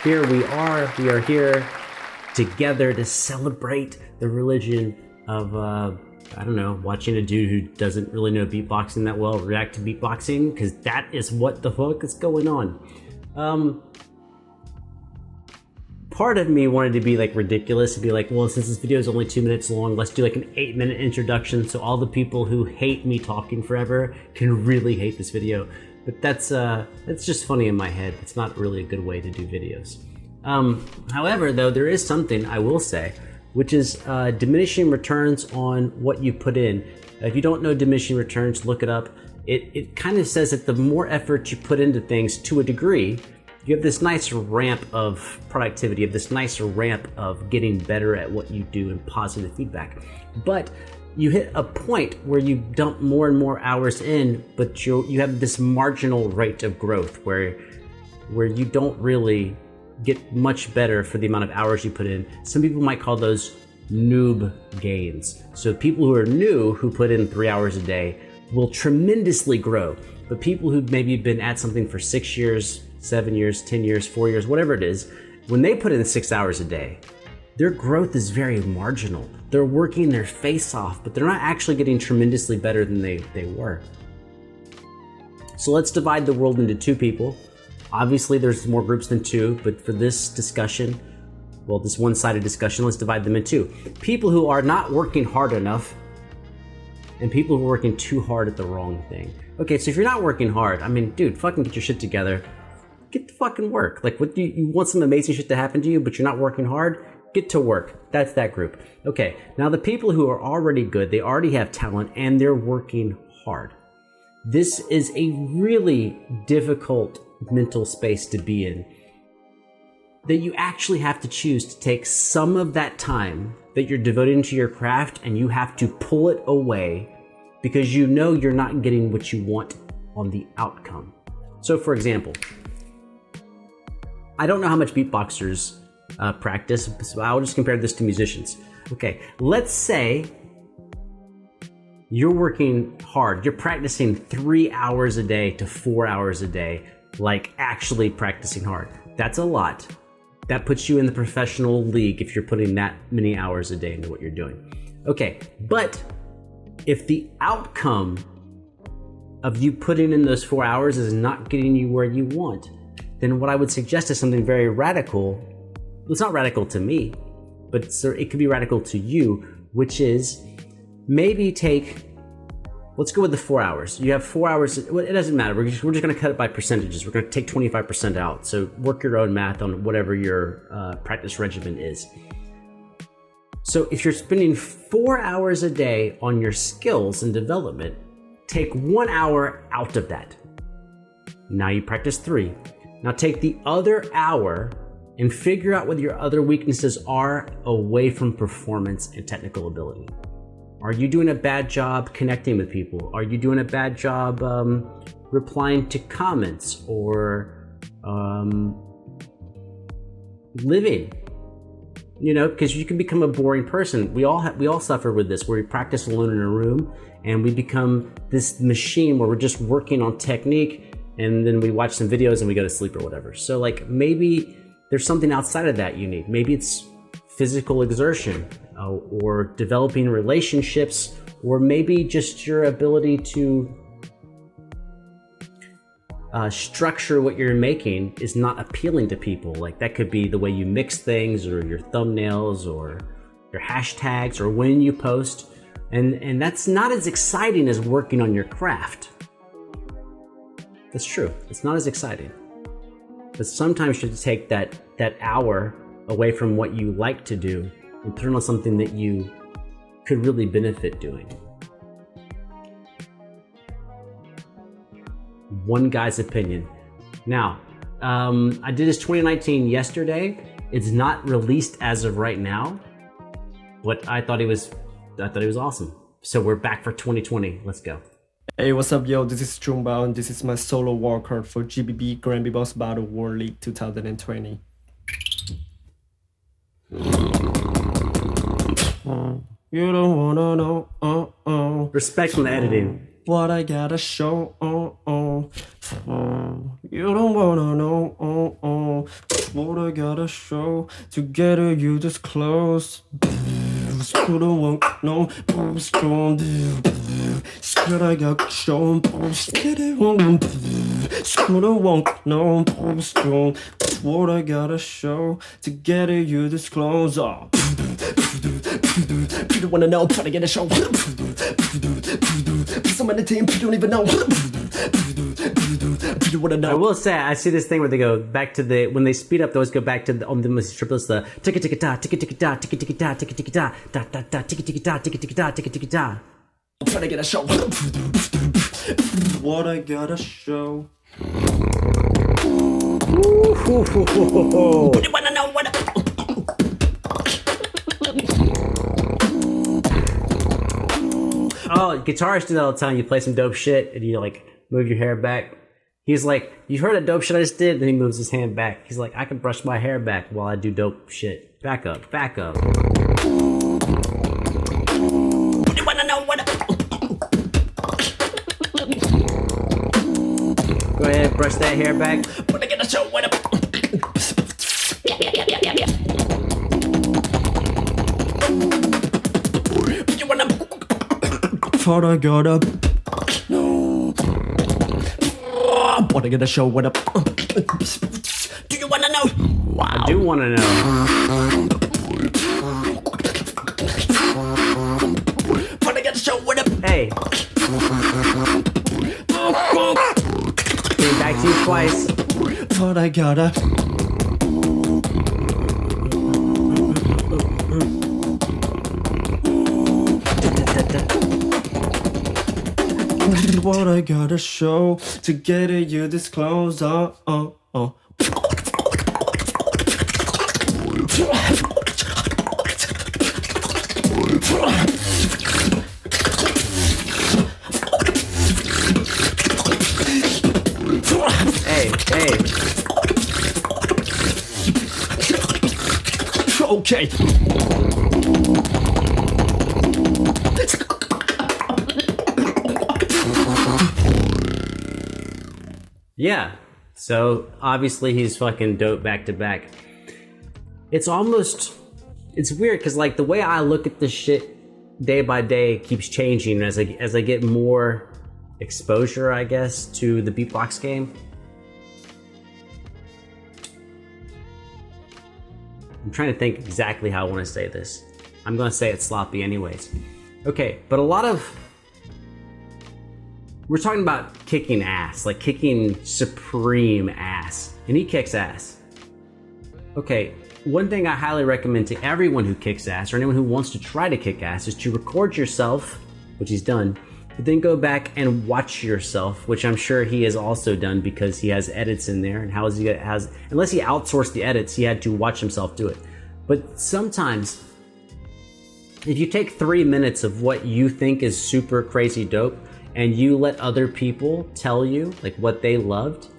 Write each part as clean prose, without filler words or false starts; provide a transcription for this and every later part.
here we are. We are here together to celebrate the religion of, I don't know, watching a dude who doesn't really know beatboxing that well react to beatboxing, because that is what the fuck is going on. Part of me wanted to be like ridiculous and be like, well, since this video is only 2 minutes long, let's do like an 8-minute introduction so all the people who hate me talking forever can really hate this video. But that's just funny in my head. It's not really a good way to do videos. However, though, there is something I will say, which is diminishing returns on what you put in. If you don't know diminishing returns, look it up. It kind of says that the more effort you put into things to a degree, you have this nice ramp of productivity, you have this nice ramp of getting better at what you do and positive feedback. But you hit a point where you dump more and more hours in, but you have this marginal rate of growth where you don't really get much better for the amount of hours you put in. Some people might call those noob gains. So people who are new, who put in 3 hours a day, will tremendously grow. But people who've maybe been at something for 6 years, 7 years, 10 years, 4 years, whatever it is, when they put in 6 hours a day, their growth is very marginal. They're working their face off, but they're not actually getting tremendously better than they were. So let's divide the world into two people. Obviously, there's more groups than two, but for this discussion, well, this one-sided discussion, let's divide them in two. People who are not working hard enough and people who are working too hard at the wrong thing. Okay, so if you're not working hard, I mean, dude, fucking get your shit together. Get to fucking work. Like, what you want some amazing shit to happen to you, but you're not working hard? Get to work. That's that group. Okay, now the people who are already good, they already have talent, and they're working hard. This is a really difficult mental space to be in, that you actually have to choose to take some of that time that you're devoting to your craft and you have to pull it away because you know you're not getting what you want on the outcome. So for example, I don't know how much beatboxers practice, so I'll just compare this to musicians. Okay, let's say you're working hard, you're practicing 3 hours a day to 4 hours a day, like actually practicing hard. That's a lot. That puts you in the professional league if you're putting that many hours a day into what you're doing. Okay, but if the outcome of you putting in those 4 hours is not getting you where you want, then what I would suggest is something very radical. It's not radical to me, but it could be radical to you, which is maybe let's go with the 4 hours. You have 4 hours, it doesn't matter. We're just gonna cut it by percentages. We're gonna take 25% out. So work your own math on whatever your practice regimen is. So if you're spending 4 hours a day on your skills and development, take 1 hour out of that. Now you practice 3. Now take the other hour and figure out what your other weaknesses are away from performance and technical ability. Are you doing a bad job connecting with people? Are you doing a bad job replying to comments or living? You know, because you can become a boring person. We all suffer with this, where we practice alone in a room and we become this machine where we're just working on technique, and then we watch some videos and we go to sleep or whatever. So like maybe there's something outside of that you need. Maybe it's physical exertion or developing relationships, or maybe just your ability to structure what you're making is not appealing to people. Like that could be the way you mix things, or your thumbnails, or your hashtags, or when you post. And that's not as exciting as working on your craft. That's true. It's not as exciting. But sometimes you have to take that hour away from what you like to do and put it on something that you could really benefit doing. One guy's opinion. Now, I did this 2019 yesterday. It's not released as of right now, but I thought it was awesome. So we're back for 2020. Let's go. Hey, what's up, yo? This is TRUNG BAO, and this is my solo wildcard for GBB Grand Beatbox Battle World League 2020. You don't wanna know, Respect from the editing. What I gotta show, You don't wanna know, What I gotta show, together you this close. Screw won't no, strong. Screw I got shown, screw won't no, strong. What I gotta show, together you this close. Oh. You don't wanna know, try to get a show. Some of the team you don't even know. You wanna know. I will say, I see this thing where they go back to the, when they speed up, they always go back to the, on the triplets, the ticka ticka ta, ticka ticka ta, ticka ticka ta, ticka ticka ta, da da da, ticka ticka ta, ticka ticka ta, ticka ticka ta. I'm trying to get a show. What I gotta show. You wanna know what? Oh, guitarists do that all the time. You play some dope shit and you like move your hair back. He's like, you heard that dope shit I just did? Then he moves his hand back. He's like, I can brush my hair back while I do dope shit. Back up, back up. You wanna know what? Go ahead, brush that hair back. Wanna get a show what? You wanna? Thought I got up. No. Wanna get a show what up? Do you wanna know? Wow. I do wanna know. Wanna get a show what up? Hey. Came back to you twice. Thought I got up. What I gotta show to get it you this close. Hey, hey. Okay. Yeah. So obviously he's fucking dope back to back. It's almost, it's weird because like the way I look at this shit day by day keeps changing as I get more exposure, I guess, to the beatbox game. I'm trying to think exactly how I want to say this. I'm gonna say it's sloppy anyways. Okay, but a lot of, we're talking about kicking ass, like kicking supreme ass, and he kicks ass. Okay, one thing I highly recommend to everyone who kicks ass, or anyone who wants to try to kick ass, is to record yourself, which he's done, but then go back and watch yourself, which I'm sure he has also done because he has edits in there, and how is he has, unless he outsourced the edits, he had to watch himself do it. But sometimes, if you take 3 minutes of what you think is super crazy dope, and you let other people tell you like what they loved,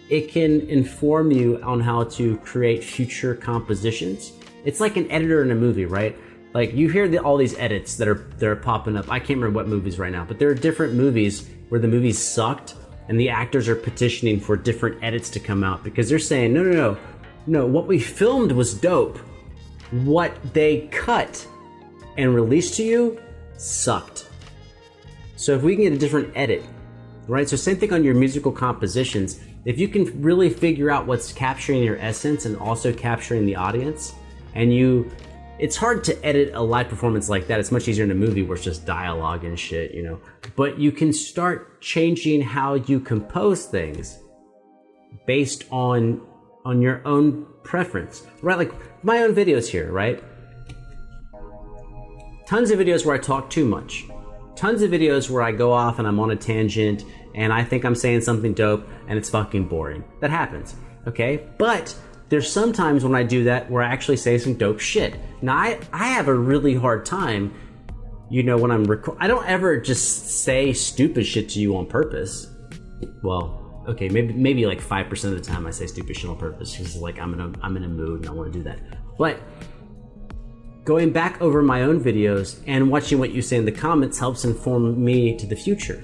it can inform you on how to create future compositions. It's like an editor in a movie, right? Like you hear all these edits that are popping up. I can't remember what movies right now, but there are different movies where the movies sucked and the actors are petitioning for different edits to come out because they're saying, no, what we filmed was dope. What they cut and released to you sucked. So if we can get a different edit, right? So same thing on your musical compositions. If you can really figure out what's capturing your essence and also capturing the audience, and it's hard to edit a live performance like that. It's much easier in a movie where it's just dialogue and shit, you know. But you can start changing how you compose things based on your own preference, right? Like my own videos here, right? Tons of videos where I talk too much. Tons of videos where I go off and I'm on a tangent and I think I'm saying something dope and it's fucking boring. That happens, okay? But there's sometimes when I do that where I actually say some dope shit. Now I have a really hard time, you know, when I'm I don't ever just say stupid shit to you on purpose. Well, okay, maybe like 5% of the time I say stupid shit on purpose because like I'm in a mood and I want to do that. But going back over my own videos and watching what you say in the comments helps inform me to the future.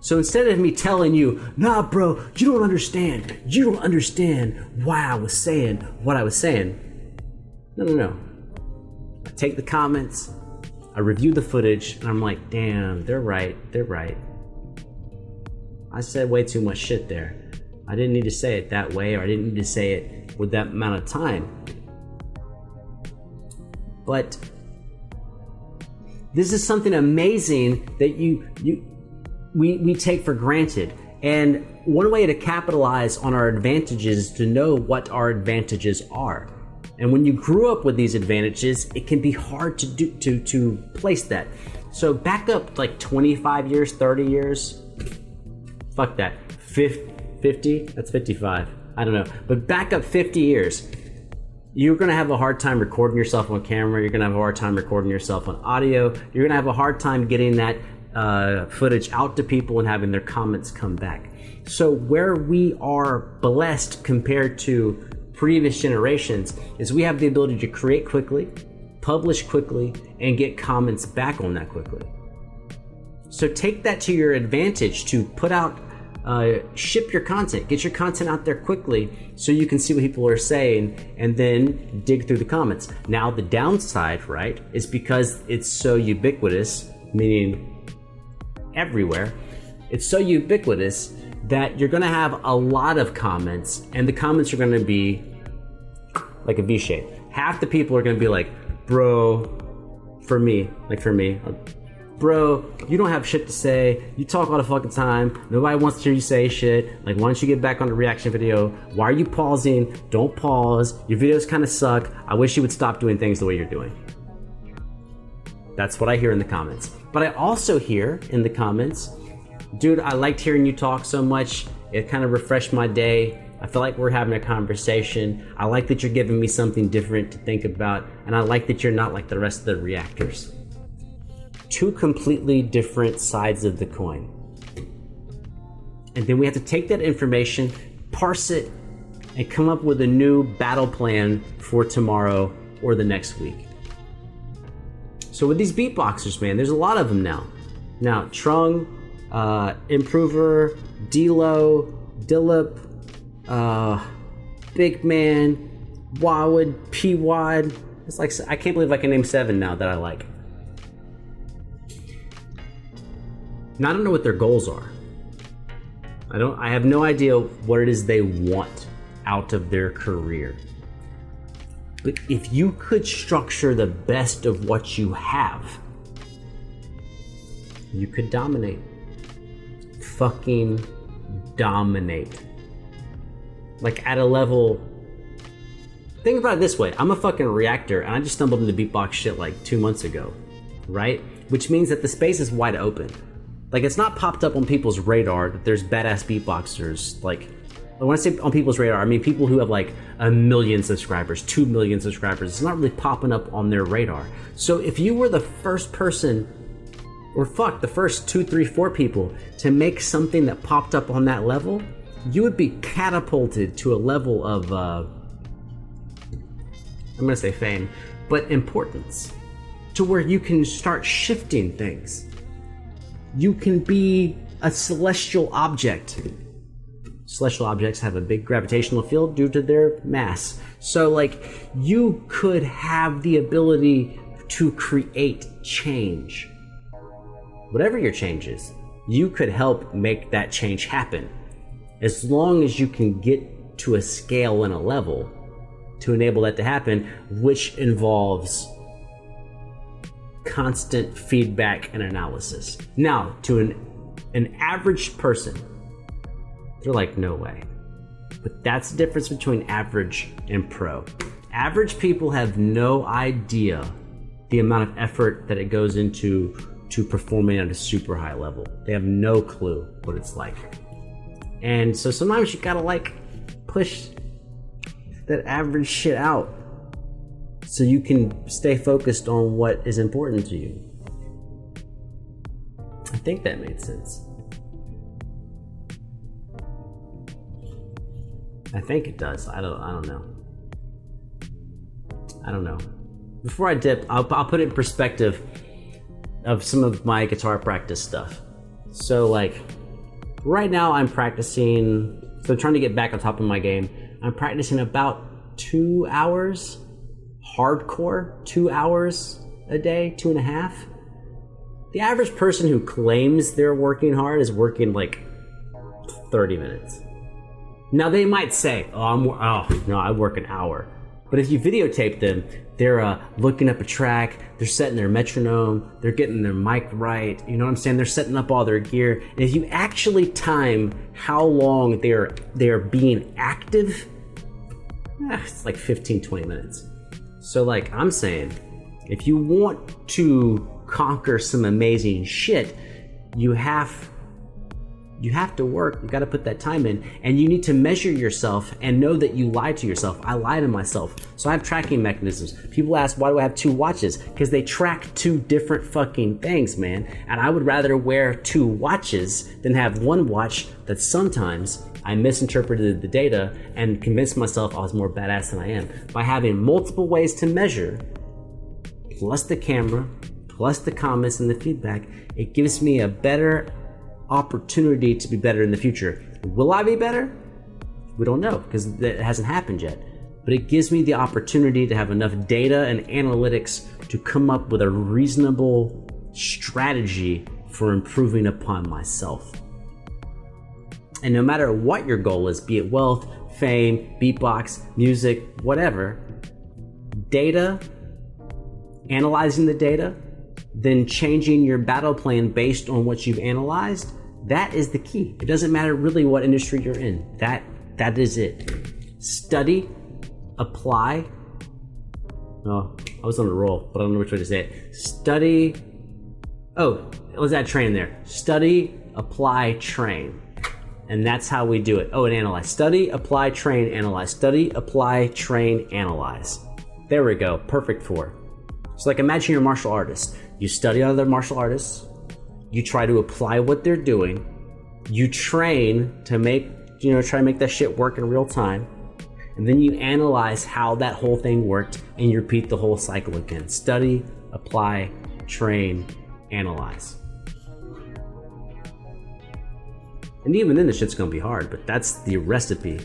So instead of me telling you, nah, bro, you don't understand why I was saying what I was saying. No. I take the comments, I review the footage, and I'm like, damn, they're right. I said way too much shit there. I didn't need to say it that way, or I didn't need to say it with that amount of time. But this is something amazing that we take for granted. And one way to capitalize on our advantages is to know what our advantages are. And when you grew up with these advantages, it can be hard to place that. So back up like 25 years, 30 years, fuck that, 50, that's 55, I don't know. But back up 50 years, you're gonna have a hard time recording yourself on camera, you're gonna have a hard time recording yourself on audio, you're gonna have a hard time getting that footage out to people and having their comments come back. So where we are blessed compared to previous generations is we have the ability to create quickly, publish quickly, and get comments back on that quickly. So take that to your advantage to put out, ship your content, get your content out there quickly so you can see what people are saying and then dig through the comments. Now the downside, right, is because it's so ubiquitous, meaning everywhere, it's so ubiquitous that you're gonna have a lot of comments, and the comments are gonna be like a V shape. Half the people are gonna be like, bro, for me, bro, you don't have shit to say, you talk all the fucking time, nobody wants to hear you say shit, like why don't you get back on the reaction video, why are you pausing, don't pause, your videos kind of suck, I wish you would stop doing things the way you're doing. That's what I hear in the comments. But I also hear in the comments, dude, I liked hearing you talk so much, it kind of refreshed my day, I feel like we're having a conversation, I like that you're giving me something different to think about, and I like that you're not like the rest of the reactors. Two completely different sides of the coin. And then we have to take that information, parse it, and come up with a new battle plan for tomorrow or the next week. So with these beatboxers, man, there's a lot of them now. Now, Trung, Improver, D-Lo, Dillip, Big Man, Wawad, P-Wad. It's like, I can't believe I can name 7 now that I like. Now, I don't know what their goals are. I have no idea what it is they want out of their career. But if you could structure the best of what you have, you could dominate. Fucking dominate. Like at a level, think about it this way, I'm a fucking reactor and I just stumbled into beatbox shit like 2 months ago, right? Which means that the space is wide open. Like it's not popped up on people's radar that there's badass beatboxers. Like when I say on people's radar, I mean people who have like 1 million subscribers, 2 million subscribers. It's not really popping up on their radar. So if you were the first person, or fuck, the first 2, 3, 4 people to make something that popped up on that level, you would be catapulted to a level of, I'm gonna say fame, but importance, to where you can start shifting things. You can be a celestial object. Celestial objects have a big gravitational field due to their mass. So like, you could have the ability to create change. Whatever your change is, you could help make that change happen. As long as you can get to a scale and a level to enable that to happen, which involves constant feedback and analysis. Now, to an average person, they're like, no way. But that's the difference between average and pro. Average people have no idea the amount of effort that it goes into to performing at a super high level. They have no clue what it's like. And so sometimes you gotta like push that average shit out so you can stay focused on what is important to you. I think that made sense. I think it does. I don't know. Before I dip, I'll put it in perspective of some of my guitar practice stuff. So like, Right now I'm practicing, so I'm trying to get back on top of my game. I'm practicing about 2 hours, hardcore, 2 hours a day, 2.5. The average person who claims they're working hard is working like 30 minutes. Now they might say, I work an hour. But if you videotape them, they're looking up a track, they're setting their metronome, they're getting their mic right, you know what I'm saying? They're setting up all their gear. And if you actually time how long they're being active, it's like 15, 20 minutes. So like I'm saying, if you want to conquer some amazing shit, you have to work. You got to put that time in, and you need to measure yourself and know that you lie to yourself. I lie to myself. So I have tracking mechanisms. People ask, why do I have 2 watches? Because they track 2 different fucking things, man. And I would rather wear 2 watches than have 1 watch that sometimes I misinterpreted the data and convinced myself I was more badass than I am. By having multiple ways to measure, plus the camera, plus the comments and the feedback, it gives me a better opportunity to be better in the future. Will I be better? We don't know, because it hasn't happened yet. But it gives me the opportunity to have enough data and analytics to come up with a reasonable strategy for improving upon myself. And no matter what your goal is, be it wealth, fame, beatbox, music, whatever, data, analyzing the data, then changing your battle plan based on what you've analyzed, that is the key. It doesn't matter really what industry you're in. That is it. Study, apply. Oh, I was on a roll, but I don't know which way to say it. Study. Oh, let's add train there. Study, apply, train. And that's how we do it. Oh, and analyze. Study, apply, train, analyze. Study, apply, train, analyze. There we go. Perfect 4. So like imagine you're a martial artist. You study other martial artists. You try to apply what they're doing. You train to try to make that shit work in real time. And then you analyze how that whole thing worked and you repeat the whole cycle again. Study, apply, train, analyze. And even then the shit's gonna be hard, but that's the recipe.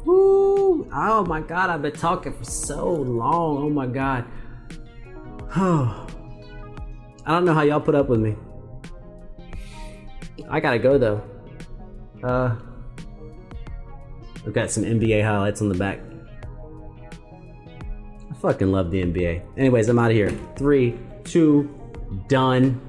Woo! Oh my God, I've been talking for so long. Oh my God. I don't know how y'all put up with me. I gotta go though. We've got some NBA highlights on the back. I fucking love the NBA. Anyways, I'm out of here. 3, 2, done.